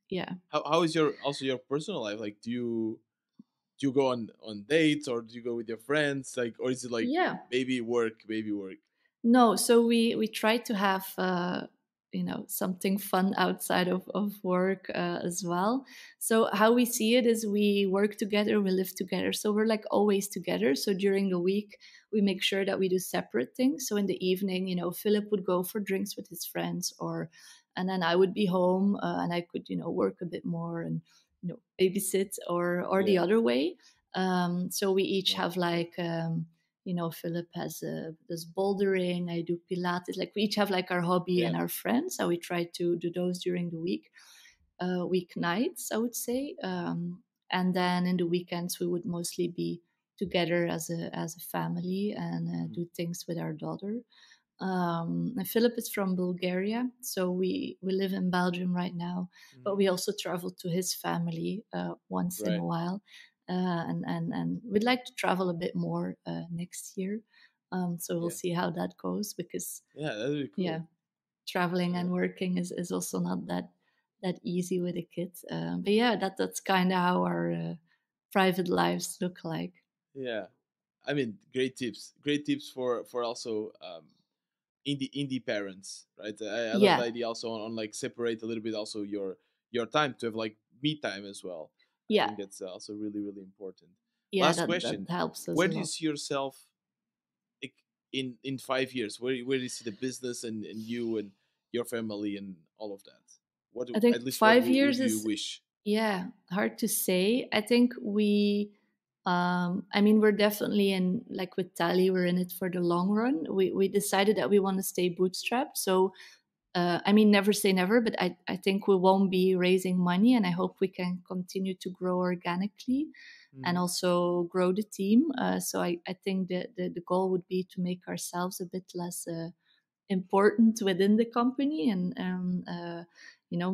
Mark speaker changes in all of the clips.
Speaker 1: Yeah.
Speaker 2: How is your personal life? Like, do you go on dates, or do you go with your friends? Like, or is it like
Speaker 1: Yeah.
Speaker 2: baby work, baby work?
Speaker 1: No, so we try to have something fun outside of work as well. So how we see it is we work together, we live together. So we're like always together. So during the week we make sure that we do separate things. So in the evening, Philip would go for drinks with his friends, or and then I would be home and I could work a bit more and babysit, or the
Speaker 2: Yeah.
Speaker 1: other way. So we each
Speaker 2: Right.
Speaker 1: have like. Philip has does bouldering. I do Pilates. Like we each have like our hobby
Speaker 2: Yeah.
Speaker 1: and our friends. So we try to do those during the week, weeknights, I would say. And then in the weekends, we would mostly be together as a family and
Speaker 2: Mhm.
Speaker 1: do things with our daughter. And Philip is from Bulgaria, so we live in Belgium right now, but
Speaker 2: Mhm.
Speaker 1: we also travel to his family once in a
Speaker 2: Right.
Speaker 1: while, and we'd like to travel a bit more next year. So we'll
Speaker 2: Yeah.
Speaker 1: see how that goes because
Speaker 2: Yeah, that'd be
Speaker 1: yeah,
Speaker 2: cool.
Speaker 1: traveling
Speaker 2: Uh,
Speaker 1: and working is also not that easy with a kid. But yeah, that's kind of how our private lives look like.
Speaker 2: yeah. I mean, great tips. Great tips for also indie parents, right? I love the
Speaker 1: Yeah,
Speaker 2: idea also on like separate a little bit also your time to have like me time as well. I
Speaker 1: yeah,
Speaker 2: think that's also really really important.
Speaker 1: yeah.
Speaker 2: Last
Speaker 1: That
Speaker 2: question:
Speaker 1: helps us
Speaker 2: where
Speaker 1: a
Speaker 2: do you
Speaker 1: lot.
Speaker 2: see yourself like, in 5 years? Where do you see the business and you and your family and all of that?
Speaker 1: I
Speaker 2: At
Speaker 1: think
Speaker 2: least what
Speaker 1: five
Speaker 2: would
Speaker 1: years
Speaker 2: you
Speaker 1: is,
Speaker 2: wish?
Speaker 1: yeah, hard to say. I think I mean, we're definitely in, like with Tally, we're in it for the long run. We decided that we want to stay bootstrapped. So, I mean, never say never, but I think we won't be raising money, and I hope we can continue to grow organically and
Speaker 2: Hmm.
Speaker 1: also grow the team. So I think the goal would be to make ourselves a bit less important within the company, and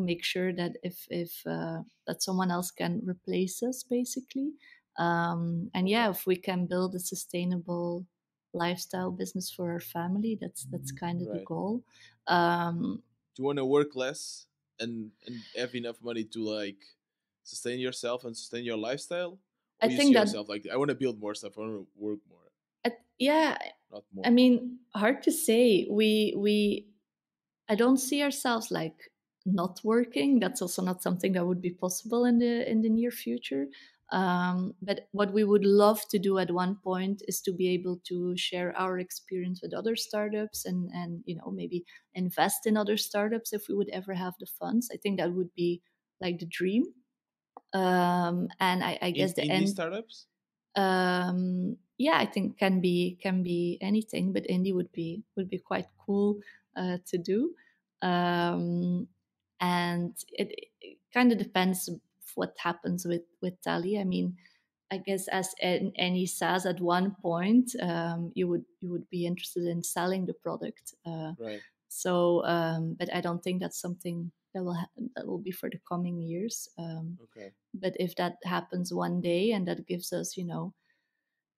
Speaker 1: make sure that if that someone else can replace us basically. And yeah,
Speaker 2: Okay.
Speaker 1: if we can build a sustainable lifestyle business for our family, that's kind of the
Speaker 2: Right.
Speaker 1: goal. um,
Speaker 2: Do you want to work less and have enough money to like sustain yourself and sustain your lifestyle,
Speaker 1: I
Speaker 2: or you
Speaker 1: think
Speaker 2: see
Speaker 1: that
Speaker 2: yourself like I want to build more stuff, I want to work more,
Speaker 1: yeah,
Speaker 2: not
Speaker 1: I
Speaker 2: more?
Speaker 1: mean, hard to say. We I don't see ourselves like not working. That's also not something that would be possible in the near future. But what we would love to do at one point is to be able to share our experience with other startups, and maybe invest in other startups if we would ever have the funds. I think that would be like the dream. And I guess the
Speaker 2: In these
Speaker 1: end.
Speaker 2: startups?
Speaker 1: Yeah, I think can be anything, but indie would be quite cool to do. Um, and it kind of depends what happens with Tally. I mean, I guess as any SaaS at one point, you would be interested in selling the product.
Speaker 2: Right.
Speaker 1: But I don't think that's something that will be for the coming years.
Speaker 2: Okay.
Speaker 1: But if that happens one day and that gives us,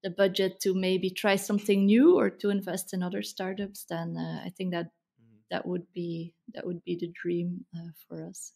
Speaker 1: the budget to maybe try something new or to invest in other startups, then I think that
Speaker 2: Mhm.
Speaker 1: that would be the dream for us.